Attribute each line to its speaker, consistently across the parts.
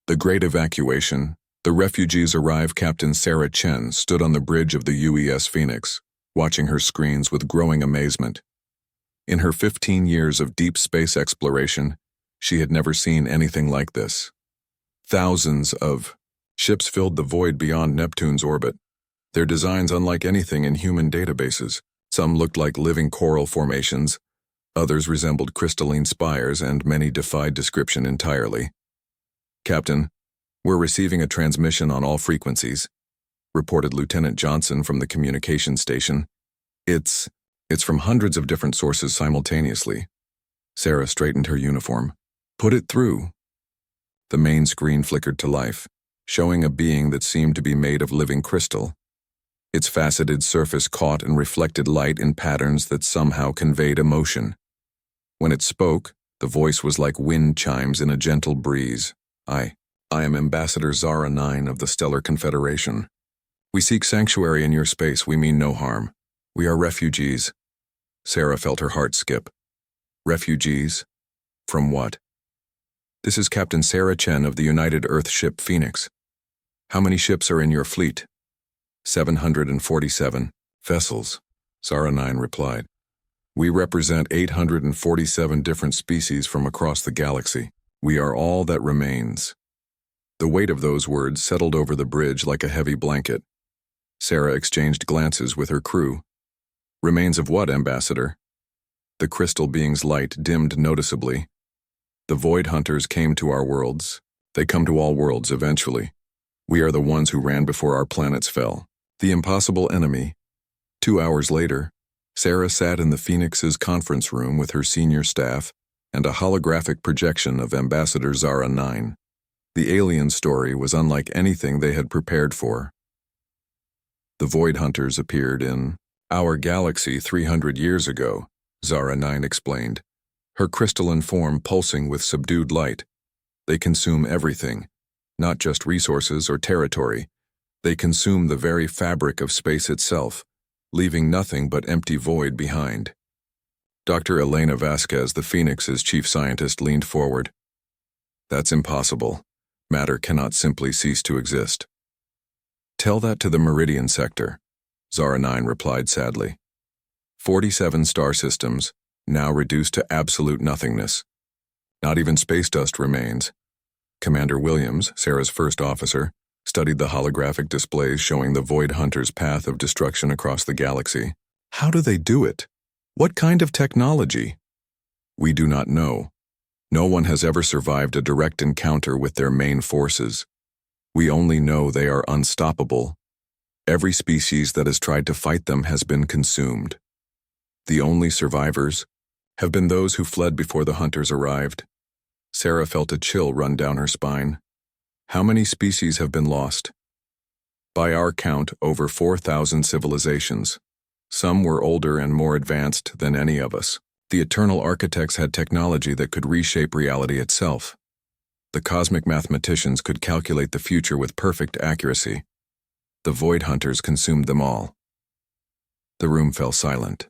Speaker 1: The Great Evacuation. The refugees arrive. Captain Sarah Chen stood on the bridge of the UES Phoenix, watching her screens with growing amazement. In her 15 years of deep space exploration, she had never seen anything like this. Thousands of ships filled the void beyond Neptune's orbit, their designs unlike anything in human databases. Some looked like living coral formations, others resembled crystalline spires, and many defied description entirely. "Captain, we're receiving a transmission on all frequencies," reported Lieutenant Johnson from the communication station. It's from hundreds of different sources simultaneously." Sarah straightened her uniform. "Put it through." The main screen flickered to life, showing a being that seemed to be made of living crystal. Its faceted surface caught and reflected light in patterns that somehow conveyed emotion. When it spoke, the voice was like wind chimes in a gentle breeze. I am Ambassador Zara 9 of the Stellar Confederation. We seek sanctuary in your space. We mean no harm. We are refugees." Sarah felt her heart skip. Refugees? From what? "This is Captain Sarah Chen of the United Earth ship Phoenix. How many ships are in your fleet?" 747 vessels, Zara 9 replied. "We represent 847 different species from across the galaxy. We are all that remains." The weight of those words settled over the bridge like a heavy blanket. Sarah exchanged glances with her crew. "Remains of what, Ambassador?" The crystal being's light dimmed noticeably. "The Void Hunters came to our worlds. They come to all worlds eventually. We are the ones who ran before our planets fell. The impossible enemy." 2 hours later, Sarah sat in the Phoenix's conference room with her senior staff and a holographic projection of Ambassador Zara 9. The alien story was unlike anything they had prepared for. "The Void Hunters appeared in our galaxy 300 years ago," Zara 9 explained, her crystalline form pulsing with subdued light. "They consume everything, not just resources or territory. They consume the very fabric of space itself, leaving nothing but empty void behind." Dr. Elena Vasquez, the Phoenix's chief scientist, leaned forward. "That's impossible. Matter cannot simply cease to exist." "Tell that to the Meridian sector," Zara 9 replied sadly. 47 star systems, now reduced to absolute nothingness. Not even space dust remains. Commander Williams, Sarah's first officer, studied the holographic displays showing the Void Hunters' path of destruction across the galaxy. "How do they do it? What kind of technology?" "We do not know. No one has ever survived a direct encounter with their main forces. We only know they are unstoppable. Every species that has tried to fight them has been consumed. The only survivors have been those who fled before the hunters arrived." Sarah felt a chill run down her spine. "How many species have been lost?" "By our count, over 4,000 civilizations. Some were older and more advanced than any of us. The Eternal Architects had technology that could reshape reality itself. The cosmic mathematicians could calculate the future with perfect accuracy. The Void Hunters consumed them all." The room fell silent.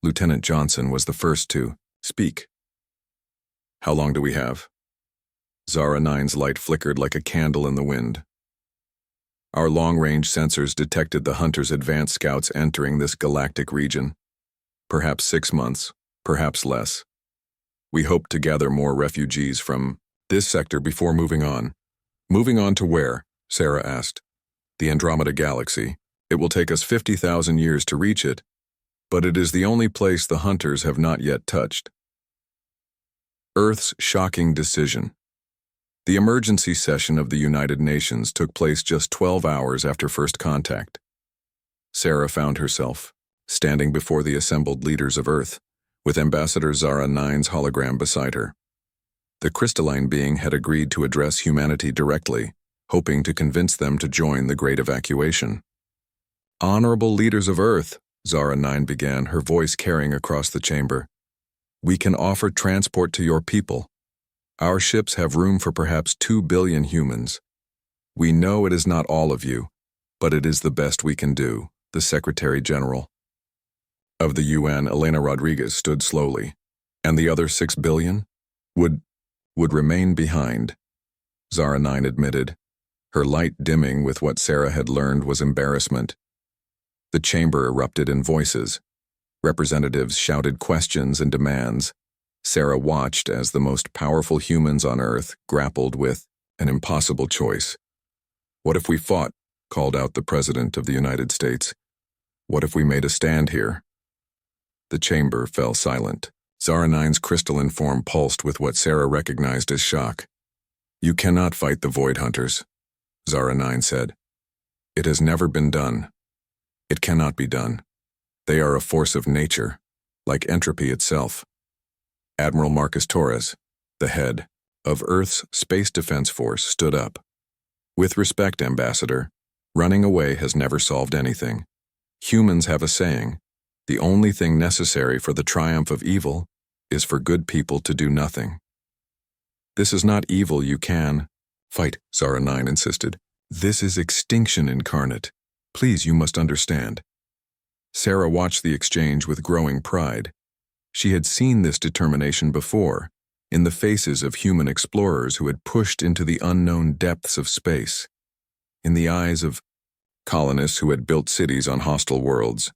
Speaker 1: Lieutenant Johnson was the first to speak. "How long do we have?" Zara 9's light flickered like a candle in the wind. "Our long-range sensors detected the Hunters' advanced scouts entering this galactic region. Perhaps 6 months, perhaps less. We hope to gather more refugees from this sector before moving on." "Moving on to where?" Sarah asked. "The Andromeda Galaxy. It will take us 50,000 years to reach it, but it is the only place the Hunters have not yet touched." Earth's shocking decision. The emergency session of the United Nations took place just 12 hours after first contact. Sarah found herself standing before the assembled leaders of Earth, with Ambassador Zara 9's hologram beside her. The crystalline being had agreed to address humanity directly, hoping to convince them to join the Great Evacuation. "Honorable leaders of Earth," Zara 9 began, her voice carrying across the chamber, "we can offer transport to your people. Our ships have room for perhaps 2 billion humans. We know it is not all of you, but it is the best we can do," the Secretary General of the UN, Elena Rodriguez, stood slowly. "And the other 6 billion? Would remain behind." Zara 9 admitted, her light dimming with what Sarah had learned was embarrassment. The chamber erupted in voices. Representatives shouted questions and demands. Sarah watched as the most powerful humans on Earth grappled with an impossible choice. "What if we fought?" called out the President of the United States. "What if we made a stand here?" The chamber fell silent. Zara 9's crystalline form pulsed with what Sarah recognized as shock. "You cannot fight the Void Hunters," Zara 9 said. "It has never been done. It cannot be done. They are a force of nature, like entropy itself." Admiral Marcus Torres, the head of Earth's Space Defense Force, stood up. "With respect, Ambassador, running away has never solved anything. Humans have a saying, the only thing necessary for the triumph of evil is for good people to do nothing." "This is not evil you can fight," Zara 9 insisted. "This is extinction incarnate. Please, you must understand." Sarah watched the exchange with growing pride. She had seen this determination before, in the faces of human explorers who had pushed into the unknown depths of space, in the eyes of colonists who had built cities on hostile worlds,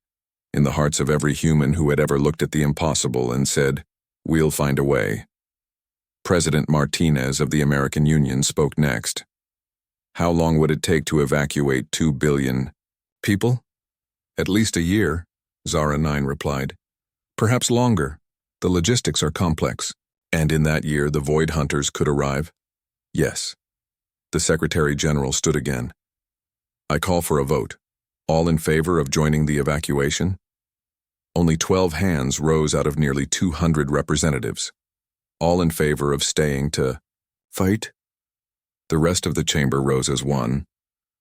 Speaker 1: in the hearts of every human who had ever looked at the impossible and said, "We'll find a way." President Martinez of the American Union spoke next. "How long would it take to evacuate 2 billion people?" "At least a year," Zara 9 replied. "Perhaps longer. The logistics are complex." "And in that year the Void Hunters could arrive?" "Yes." The Secretary General stood again. "I call for a vote. All in favor of joining the evacuation?" Only 12 hands rose out of nearly 200 representatives. "All in favor of staying to fight?" The rest of the chamber rose as one.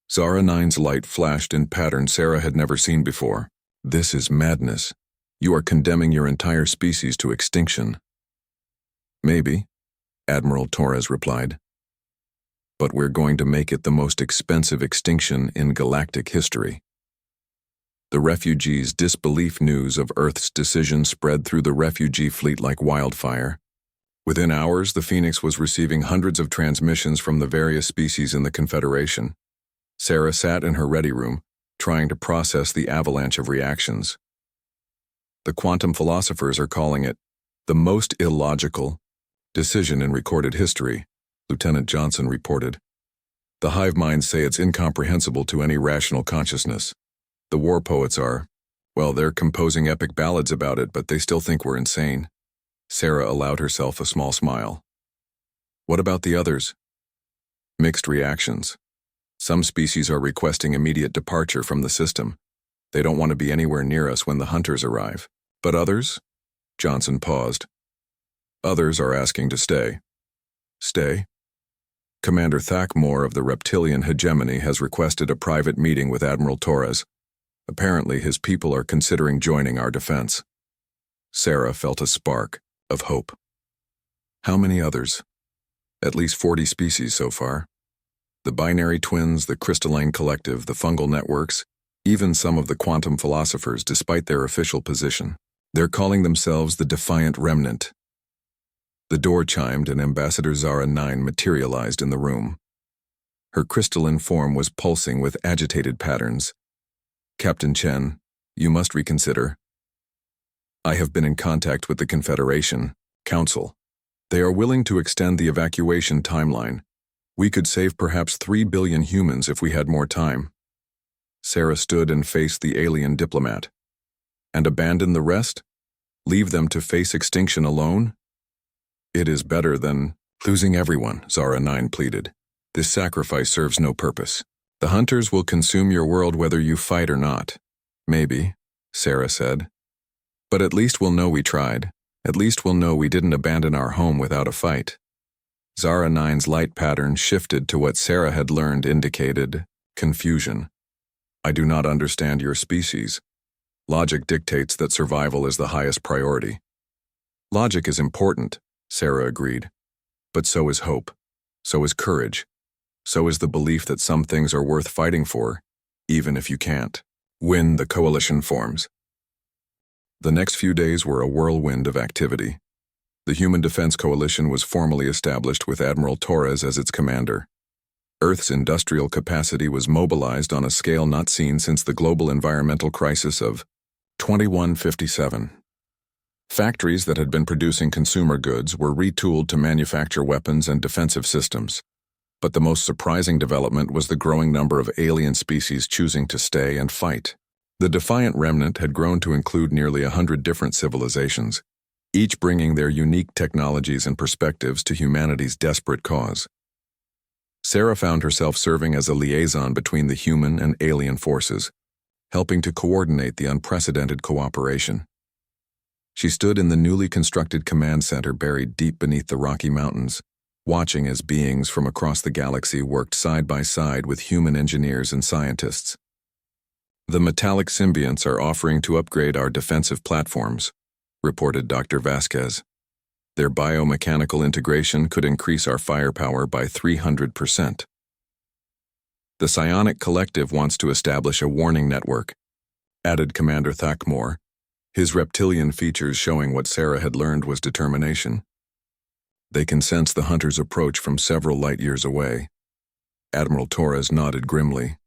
Speaker 1: Zara 9's light flashed in patterns Sarah had never seen before. "This is madness. You are condemning your entire species to extinction." "Maybe," Admiral Torres replied. "But we're going to make it the most expensive extinction in galactic history." The refugees' disbelief news of Earth's decision spread through the refugee fleet like wildfire. Within hours, the Phoenix was receiving hundreds of transmissions from the various species in the Confederation. Sarah sat in her ready room, trying to process the avalanche of reactions. "The quantum philosophers are calling it the most illogical decision in recorded history," Lieutenant Johnson reported. "The hive minds say it's incomprehensible to any rational consciousness. The war poets are, well, they're composing epic ballads about it, but they still think we're insane." Sarah allowed herself a small smile. "What about the others?" "Mixed reactions. Some species are requesting immediate departure from the system. They don't want to be anywhere near us when the hunters arrive. But others?" Johnson paused. "Others are asking to stay." "Stay?" "Commander Thakmore of the reptilian hegemony has requested a private meeting with Admiral Torres. Apparently his people are considering joining our defense." Sarah felt a spark of hope. "How many others?" "At least 40 species so far. The binary twins, the crystalline collective, the fungal networks, even some of the quantum philosophers, despite their official position. They're calling themselves the Defiant Remnant." The door chimed and Ambassador Zara 9 materialized in the room. Her crystalline form was pulsing with agitated patterns. "Captain Chen, you must reconsider. I have been in contact with the Confederation Council. They are willing to extend the evacuation timeline. We could save perhaps 3 billion humans if we had more time." Sarah stood and faced the alien diplomat. "And abandon the rest? Leave them to face extinction alone?" "It is better than losing everyone," Zara 9 pleaded. "This sacrifice serves no purpose. The hunters will consume your world whether you fight or not." "Maybe," Sarah said. "But at least we'll know we tried. At least we'll know we didn't abandon our home without a fight." Zara 9's light pattern shifted to what Sarah had learned indicated confusion. "I do not understand your species. Logic dictates that survival is the highest priority." "Logic is important," Sarah agreed. "But so is hope. So is courage. So is the belief that some things are worth fighting for, even if you can't win. The coalition forms." The next few days were a whirlwind of activity. The Human Defense Coalition was formally established with Admiral Torres as its commander. Earth's industrial capacity was mobilized on a scale not seen since the global environmental crisis of 2157. Factories that had been producing consumer goods were retooled to manufacture weapons and defensive systems. But the most surprising development was the growing number of alien species choosing to stay and fight. The Defiant Remnant had grown to include nearly 100 different civilizations, each bringing their unique technologies and perspectives to humanity's desperate cause. Sarah found herself serving as a liaison between the human and alien forces, helping to coordinate the unprecedented cooperation. She stood in the newly constructed command center buried deep beneath the Rocky Mountains, watching as beings from across the galaxy worked side by side with human engineers and scientists. "The metallic symbionts are offering to upgrade our defensive platforms," reported Dr. Vasquez. "Their biomechanical integration could increase our firepower by 300%. The Psionic Collective wants to establish a warning network," added Commander Thakmore, his reptilian features showing what Sarah had learned was determination. "They can sense the hunters' approach from several light years away." Admiral Torres nodded grimly.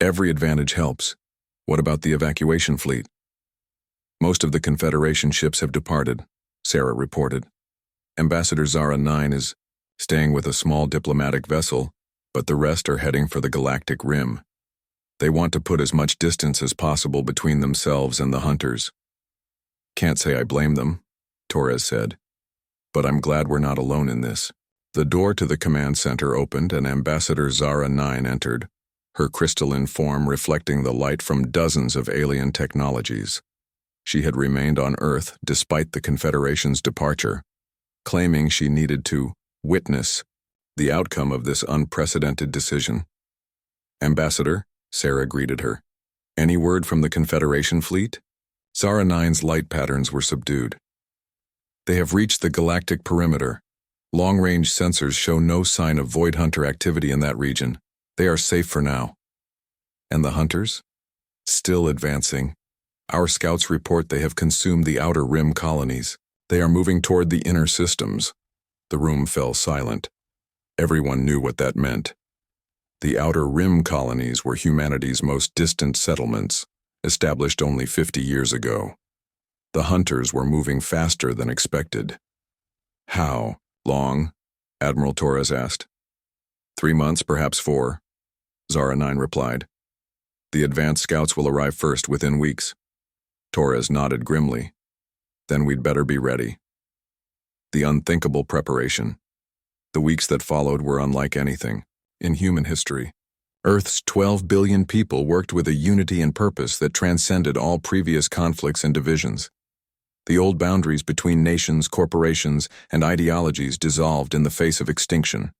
Speaker 1: "Every advantage helps. What about the evacuation fleet?" "Most of the Confederation ships have departed," Sarah reported. "Ambassador Zara 9 is staying with a small diplomatic vessel, but the rest are heading for the Galactic Rim. They want to put as much distance as possible between themselves and the hunters." "Can't say I blame them," Torres said. "But I'm glad we're not alone in this." The door to the command center opened and Ambassador Zara 9 entered, her crystalline form reflecting the light from dozens of alien technologies. She had remained on Earth despite the Confederation's departure, claiming she needed to witness the outcome of this unprecedented decision. "Ambassador," Sarah greeted her. "Any word from the Confederation fleet?" Zara 9's light patterns were subdued. "They have reached the galactic perimeter. Long-range sensors show no sign of void hunter activity in that region. They are safe for now." "And the hunters?" "Still advancing. Our scouts report they have consumed the outer rim colonies. They are moving toward the inner systems." The room fell silent. Everyone knew what that meant. The outer rim colonies were humanity's most distant settlements, established only 50 years ago. The hunters were moving faster than expected. "How long?" Admiral Torres asked. 3 months, perhaps 4, Zara 9 replied. "The advanced scouts will arrive first within weeks." Torres nodded grimly. "Then we'd better be ready." The unthinkable preparation. The weeks that followed were unlike anything in human history. Earth's 12 billion people worked with a unity and purpose that transcended all previous conflicts and divisions. The old boundaries between nations, corporations, and ideologies dissolved in the face of extinction.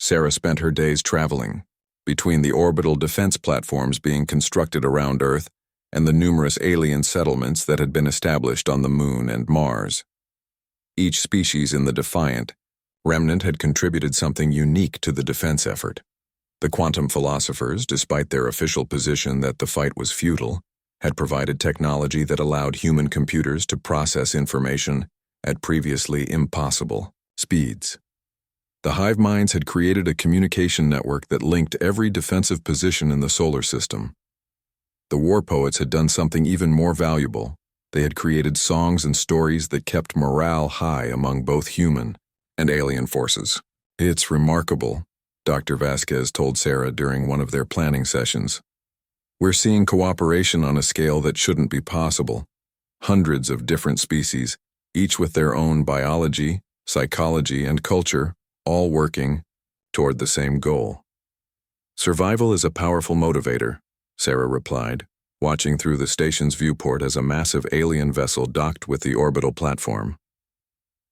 Speaker 1: Sarah spent her days traveling between the orbital defense platforms being constructed around Earth and the numerous alien settlements that had been established on the Moon and Mars. Each species in the Defiant Remnant had contributed something unique to the defense effort. The quantum philosophers, despite their official position that the fight was futile, had provided technology that allowed human computers to process information at previously impossible speeds. The hive minds had created a communication network that linked every defensive position in the solar system. The war poets had done something even more valuable. They had created songs and stories that kept morale high among both human and alien forces. "It's remarkable," Dr. Vasquez told Sarah during one of their planning sessions. "We're seeing cooperation on a scale that shouldn't be possible. Hundreds of different species, each with their own biology, psychology, and culture, all working toward the same goal." "Survival is a powerful motivator," Sarah replied, watching through the station's viewport as a massive alien vessel docked with the orbital platform.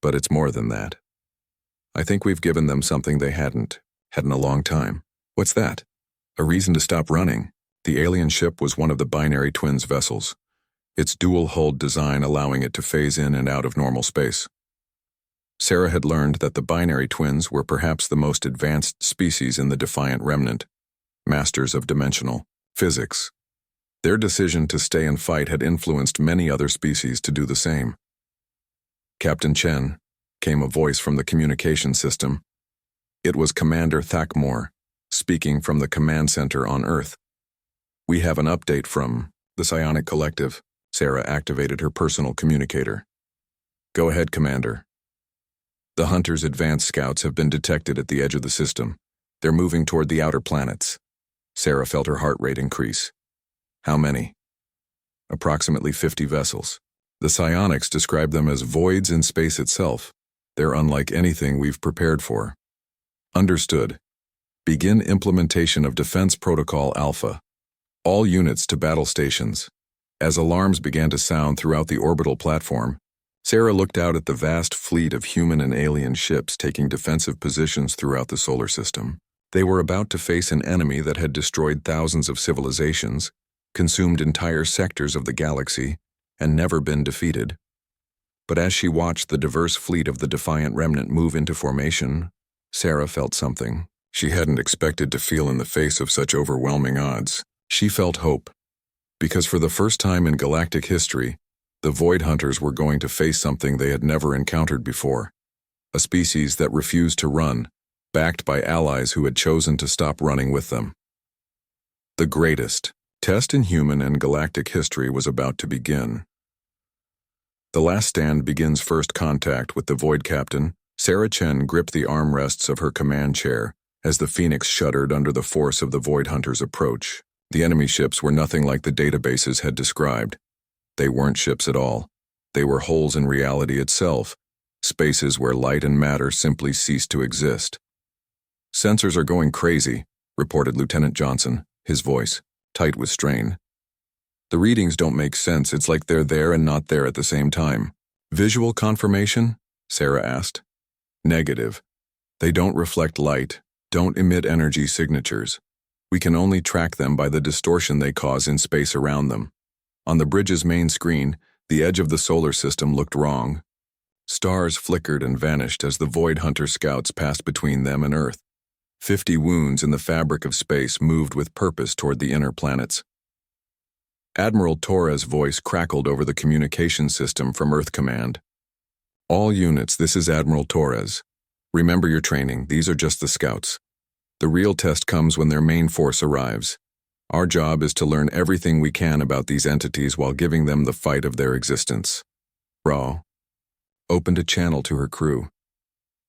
Speaker 1: "But it's more than that. I think we've given them something they hadn't had in a long time." "What's that?" "A reason to stop running." The alien ship was one of the Binary Twins vessels, its dual-hulled design allowing it to phase in and out of normal space. Sarah had learned that the Binary Twins were perhaps the most advanced species in the Defiant Remnant, masters of dimensional physics. Their decision to stay and fight had influenced many other species to do the same. Captain Chen, came a voice from the communication system. It was Commander Thakmore, speaking from the command center on Earth. We have an update from the Psionic Collective. Sarah activated her personal communicator. Go ahead, Commander. The Hunter's advanced scouts have been detected at the edge of the system. They're moving toward the outer planets. Sarah felt her heart rate increase. How many? Approximately 50 vessels. The psionics describe them as voids in space itself. They're unlike anything we've prepared for. Understood. Begin implementation of Defense Protocol Alpha. All units to battle stations. As alarms began to sound throughout the orbital platform, Sarah looked out at the vast fleet of human and alien ships taking defensive positions throughout the solar system. They were about to face an enemy that had destroyed thousands of civilizations, consumed entire sectors of the galaxy, and never been defeated. But as she watched the diverse fleet of the Defiant Remnant move into formation, Sarah felt something she hadn't expected to feel in the face of such overwhelming odds. She felt hope, because for the first time in galactic history, the Void Hunters were going to face something they had never encountered before, a species that refused to run, backed by allies who had chosen to stop running with them. The greatest test in human and galactic history was about to begin. The last stand begins first contact with the Void Captain. Sarah Chen gripped the armrests of her command chair as the Phoenix shuddered under the force of the Void Hunters' approach. The enemy ships were nothing like the databases had described. They weren't ships at all. They were holes in reality itself, spaces where light and matter simply ceased to exist. Sensors are going crazy, reported Lieutenant Johnson, his voice tight with strain. The readings don't make sense. It's like they're there and not there at the same time. Visual confirmation? Sarah asked. Negative. They don't reflect light, don't emit energy signatures. We can only track them by the distortion they cause in space around them. On the bridge's main screen, the edge of the solar system looked wrong. Stars flickered and vanished as the Void Hunter scouts passed between them and Earth. 50 wounds in the fabric of space moved with purpose toward the inner planets. Admiral Torres' voice crackled over the communication system from Earth Command. All units, this is Admiral Torres. Remember your training, these are just the scouts. The real test comes when their main force arrives. Our job is to learn everything we can about these entities while giving them the fight of their existence. Raw opened a channel to her crew.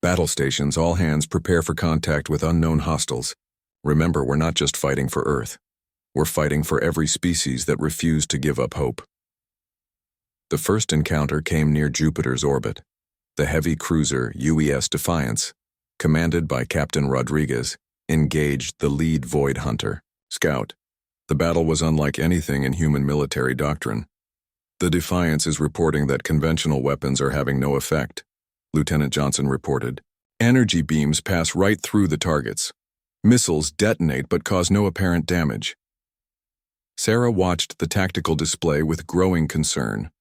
Speaker 1: Battle stations, all hands prepare for contact with unknown hostiles. Remember, we're not just fighting for Earth. We're fighting for every species that refused to give up hope. The first encounter came near Jupiter's orbit. The heavy cruiser UES Defiance, commanded by Captain Rodriguez, engaged the lead Void Hunter, Scout. The battle was unlike anything in human military doctrine. The Defiance is reporting that conventional weapons are having no effect, Lieutenant Johnson reported. Energy beams pass right through the targets. Missiles detonate but cause no apparent damage. Sarah watched the tactical display with growing concern.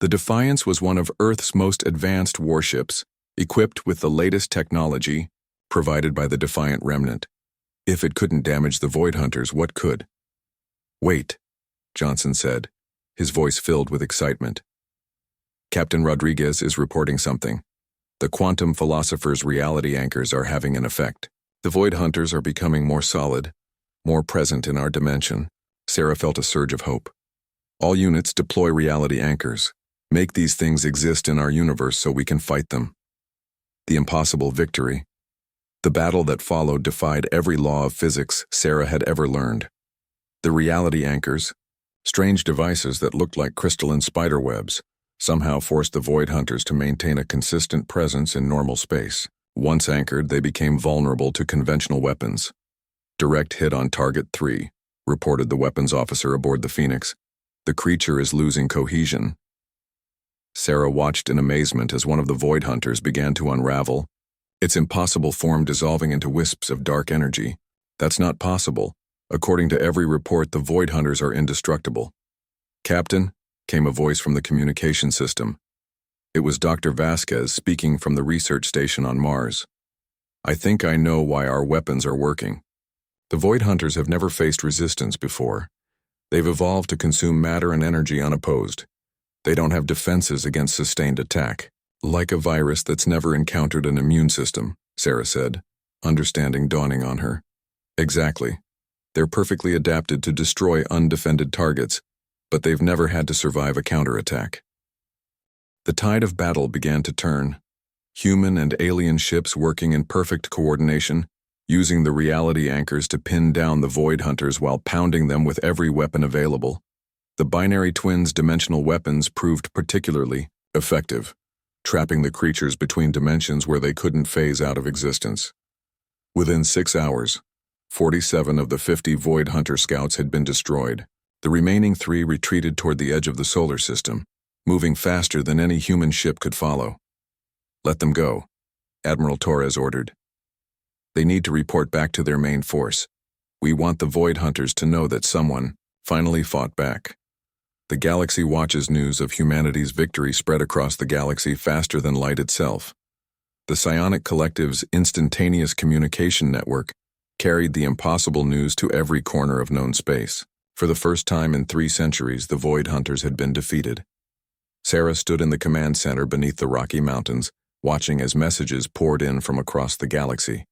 Speaker 1: The Defiance was one of Earth's most advanced warships, equipped with the latest technology provided by the Defiant Remnant. If it couldn't damage the Void Hunters, what could? Wait, Johnson said, his voice filled with excitement. Captain Rodriguez is reporting something. The quantum philosopher's reality anchors are having an effect. The Void Hunters are becoming more solid, more present in our dimension. Sarah felt a surge of hope. All units deploy reality anchors. Make these things exist in our universe so we can fight them. The impossible victory. The battle that followed defied every law of physics Sarah had ever learned. The reality anchors, strange devices that looked like crystalline spiderwebs, somehow forced the Void Hunters to maintain a consistent presence in normal space. Once anchored, they became vulnerable to conventional weapons. Direct hit on target 3, reported the weapons officer aboard the Phoenix. The creature is losing cohesion. Sarah watched in amazement as one of the Void Hunters began to unravel, its impossible form dissolving into wisps of dark energy. That's not possible. According to every report, the Void Hunters are indestructible. Captain, came a voice from the communication system. It was Dr. Vasquez speaking from the research station on Mars. I think I know why our weapons are working. The Void Hunters have never faced resistance before. They've evolved to consume matter and energy unopposed. They don't have defenses against sustained attack. Like a virus that's never encountered an immune system, Sarah said, understanding dawning on her. Exactly. They're perfectly adapted to destroy undefended targets, but they've never had to survive a counterattack. The tide of battle began to turn. Human and alien ships working in perfect coordination, using the reality anchors to pin down the Void Hunters while pounding them with every weapon available. The binary twins' dimensional weapons proved particularly effective, trapping the creatures between dimensions where they couldn't phase out of existence. Within 6 hours, 47 of the 50 Void Hunter scouts had been destroyed. The remaining 3 retreated toward the edge of the solar system, moving faster than any human ship could follow. Let them go, Admiral Torres ordered. They need to report back to their main force. We want the Void Hunters to know that someone finally fought back. The Galaxy Watch's news of humanity's victory spread across the galaxy faster than light itself. The Psionic Collective's instantaneous communication network carried the impossible news to every corner of known space. For the first time in 3 centuries, the Void Hunters had been defeated. Sarah stood in the command center beneath the Rocky Mountains, watching as messages poured in from across the galaxy.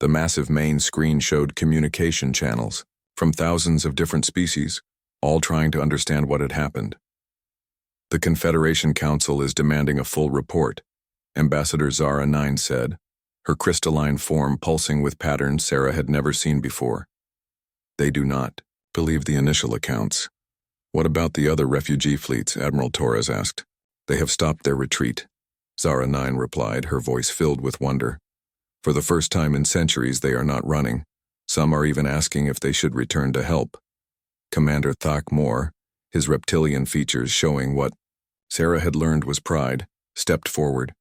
Speaker 1: The massive main screen showed communication channels from thousands of different species, all trying to understand what had happened. The Confederation Council is demanding a full report, Ambassador Zara 9 said, her crystalline form pulsing with patterns Sarah had never seen before. They do not believe the initial accounts. What about the other refugee fleets? Admiral Torres asked. They have stopped their retreat, Zara 9 replied, her voice filled with wonder. For the first time in centuries, they are not running. Some are even asking if they should return to help. Commander Thak Moore, his reptilian features showing what Sarah had learned was pride, stepped forward.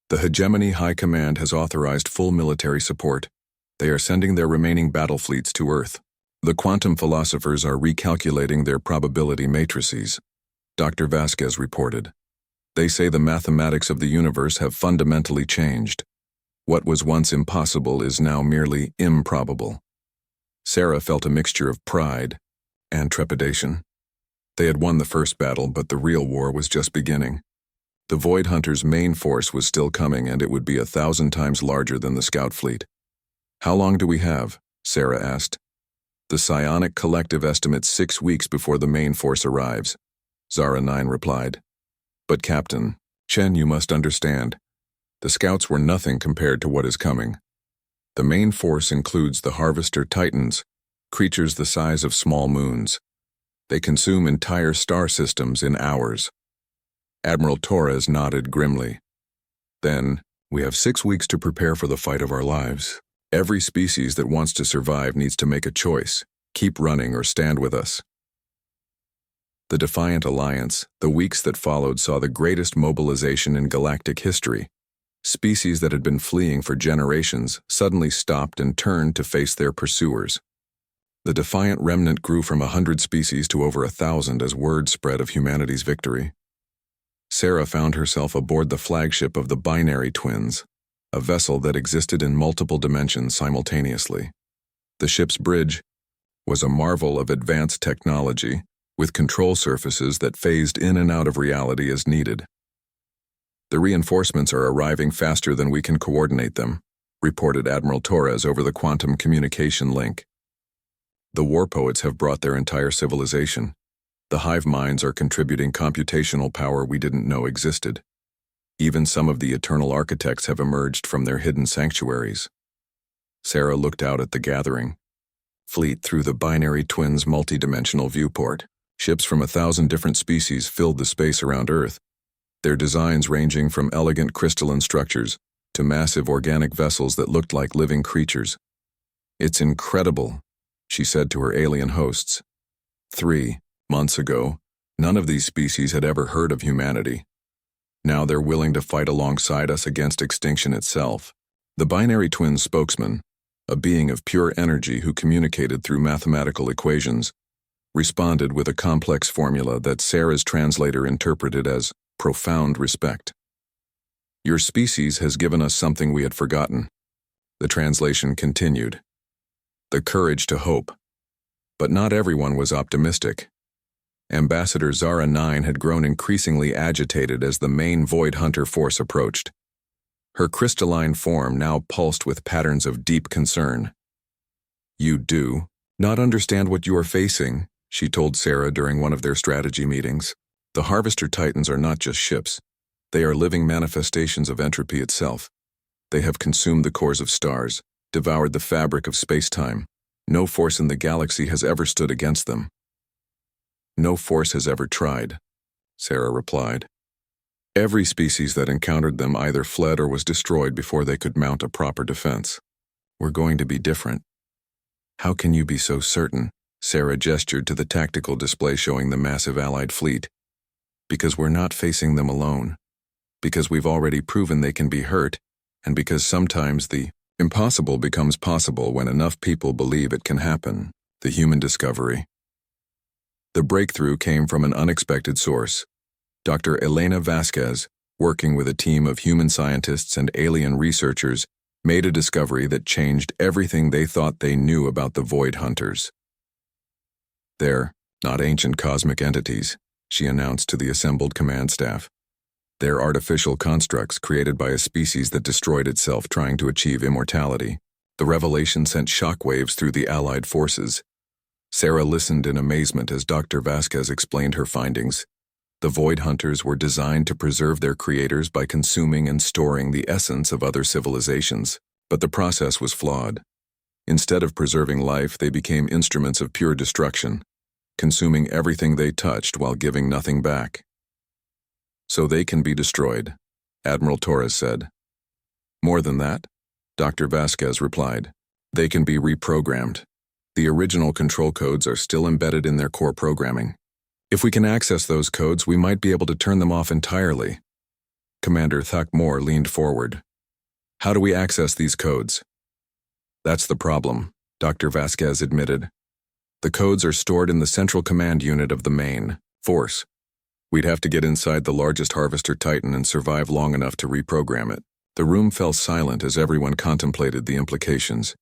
Speaker 1: The Hegemony High Command has authorized full military support. They are sending their remaining battle fleets to Earth. The quantum philosophers are recalculating their probability matrices, Dr. Vasquez reported. They say the mathematics of the universe have fundamentally changed. What was once impossible is now merely improbable. Sarah felt a mixture of pride and trepidation. They had won the first battle, but the real war was just beginning. The Void Hunters' main force was still coming, and it would be 1,000 times larger than the scout fleet. How long do we have? Sarah asked. The Psionic Collective estimates 6 weeks before the main force arrives, Zara 9 replied. But Captain Chen, you must understand. The scouts were nothing compared to what is coming. The main force includes the Harvester Titans, creatures the size of small moons. They consume entire star systems in hours. Admiral Torres nodded grimly. Then, we have 6 weeks to prepare for the fight of our lives. Every species that wants to survive needs to make a choice, keep running or stand with us. The Defiant Alliance, the weeks that followed, saw the greatest mobilization in galactic history. Species that had been fleeing for generations suddenly stopped and turned to face their pursuers. The Defiant remnant grew from 100 species to over 1,000 as word spread of humanity's victory. Sarah found herself aboard the flagship of the Binary Twins, a vessel that existed in multiple dimensions simultaneously. The ship's bridge was a marvel of advanced technology, with control surfaces that phased in and out of reality as needed. The reinforcements are arriving faster than we can coordinate them, reported Admiral Torres over the quantum communication link. The war poets have brought their entire civilization. The hive minds are contributing computational power we didn't know existed. Even some of the eternal architects have emerged from their hidden sanctuaries. Sarah looked out at the gathering fleet through the Binary Twins' multidimensional viewport. Ships from 1,000 different species filled the space around Earth, their designs ranging from elegant crystalline structures to massive organic vessels that looked like living creatures. It's incredible, she said to her alien hosts. 3 months ago, none of these species had ever heard of humanity. Now they're willing to fight alongside us against extinction itself. The Binary Twins spokesman, a being of pure energy who communicated through mathematical equations, responded with a complex formula that Sarah's translator interpreted as profound respect. Your species has given us something we had forgotten. The translation continued. The courage to hope. But not everyone was optimistic. Ambassador Zara 9 had grown increasingly agitated as the main Void Hunter force approached. Her crystalline form now pulsed with patterns of deep concern. "You do not understand what you are facing," she told Sarah during one of their strategy meetings. "The Harvester Titans are not just ships. They are living manifestations of entropy itself. They have consumed the cores of stars, devoured the fabric of space-time. No force in the galaxy has ever stood against them." "No force has ever tried," Sarah replied. "Every species that encountered them either fled or was destroyed before they could mount a proper defense. We're going to be different." "How can you be so certain?" Sarah gestured to the tactical display showing the massive Allied fleet. "Because we're not facing them alone. Because we've already proven they can be hurt, and because sometimes the impossible becomes possible when enough people believe it can happen." The human discovery. The breakthrough came from an unexpected source. Dr. Elena Vasquez, working with a team of human scientists and alien researchers, made a discovery that changed everything they thought they knew about the Void Hunters. "They're not ancient cosmic entities," she announced to the assembled command staff. "They're artificial constructs created by a species that destroyed itself trying to achieve immortality." The revelation sent shockwaves through the Allied forces. Sarah listened in amazement as Dr. Vasquez explained her findings. The Void Hunters were designed to preserve their creators by consuming and storing the essence of other civilizations, but the process was flawed. Instead of preserving life, they became instruments of pure destruction, consuming everything they touched while giving nothing back. "So they can be destroyed," Admiral Torres said. "More than that," Dr. Vasquez replied. "They can be reprogrammed. The original control codes are still embedded in their core programming. If we can access those codes, we might be able to turn them off entirely." Commander Thakmor leaned forward. "How do we access these codes?" "That's the problem," Dr. Vasquez admitted. "The codes are stored in the central command unit of the main force. We'd have to get inside the largest Harvester Titan and survive long enough to reprogram it." The room fell silent as everyone contemplated the implications.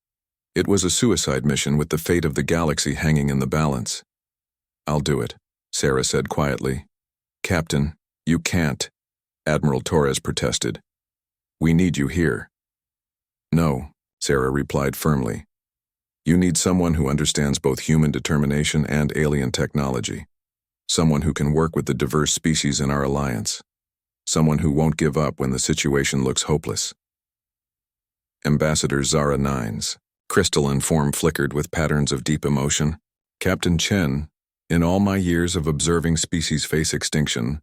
Speaker 1: It was a suicide mission with the fate of the galaxy hanging in the balance. "I'll do it," Sarah said quietly. "Captain, you can't," Admiral Torres protested. "We need you here." "No," Sarah replied firmly. "You need someone who understands both human determination and alien technology. Someone who can work with the diverse species in our alliance. Someone who won't give up when the situation looks hopeless." Ambassador Zara 9's crystalline form flickered with patterns of deep emotion. "Captain Chen, in all my years of observing species face extinction,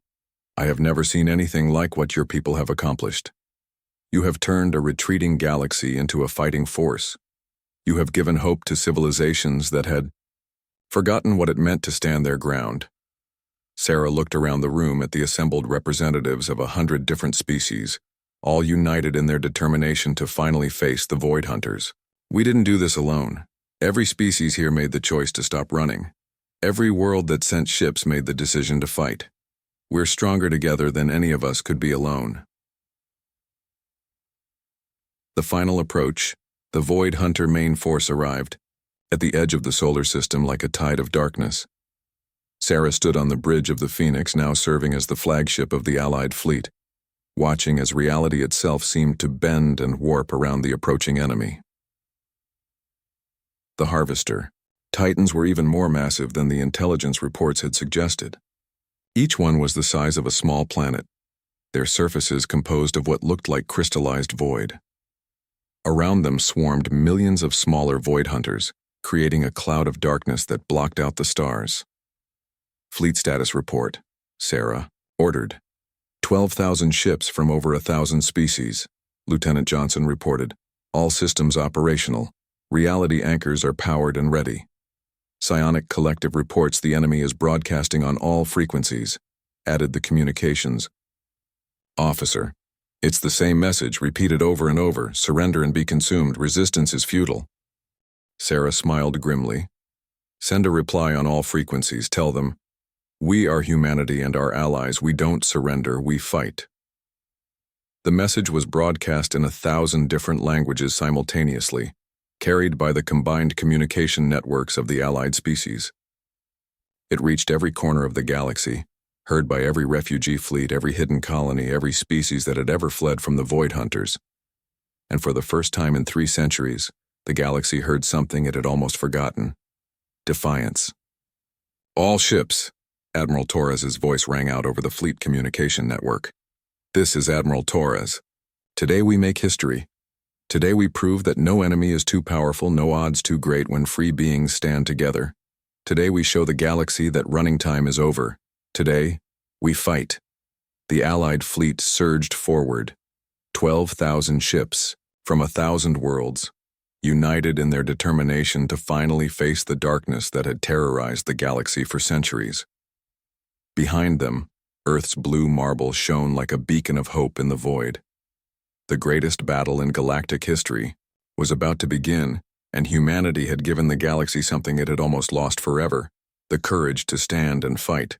Speaker 1: I have never seen anything like what your people have accomplished. You have turned a retreating galaxy into a fighting force. You have given hope to civilizations that had forgotten what it meant to stand their ground." Sarah looked around the room at the assembled representatives of 100 different species, all united in their determination to finally face the Void Hunters. "We didn't do this alone. Every species here made the choice to stop running. Every world that sent ships made the decision to fight. We're stronger together than any of us could be alone." The final approach, the Void Hunter main force arrived, at the edge of the solar system like a tide of darkness. Sarah stood on the bridge of the Phoenix, now serving as the flagship of the Allied fleet, watching as reality itself seemed to bend and warp around the approaching enemy. The Harvester Titans were even more massive than the intelligence reports had suggested. Each one was the size of a small planet, their surfaces composed of what looked like crystallized void. Around them swarmed millions of smaller Void Hunters, creating a cloud of darkness that blocked out the stars. "Fleet status report," Sarah ordered. 12,000 ships from over 1,000 species, Lieutenant Johnson reported. "All systems operational. Reality anchors are powered and ready. Psionic Collective reports the enemy is broadcasting on all frequencies," added the communications officer. "It's the same message, repeated over and over. Surrender and be consumed. Resistance is futile." Sarah smiled grimly. "Send a reply on all frequencies. Tell them, we are humanity and our allies. We don't surrender, we fight." The message was broadcast in 1,000 different languages simultaneously, carried by the combined communication networks of the allied species. It reached every corner of the galaxy, heard by every refugee fleet, every hidden colony, every species that had ever fled from the Void Hunters. And for the first time in 3 centuries, the galaxy heard something it had almost forgotten: defiance. "All ships," Admiral Torres's voice rang out over the fleet communication network. "This is Admiral Torres. Today we make history. Today we prove that no enemy is too powerful, no odds too great when free beings stand together. Today we show the galaxy that running time is over. Today, we fight." The Allied fleet surged forward. 12,000 ships from 1,000 worlds, united in their determination to finally face the darkness that had terrorized the galaxy for centuries. Behind them, Earth's blue marble shone like a beacon of hope in the void. The greatest battle in galactic history was about to begin, and humanity had given the galaxy something it had almost lost forever: the courage to stand and fight.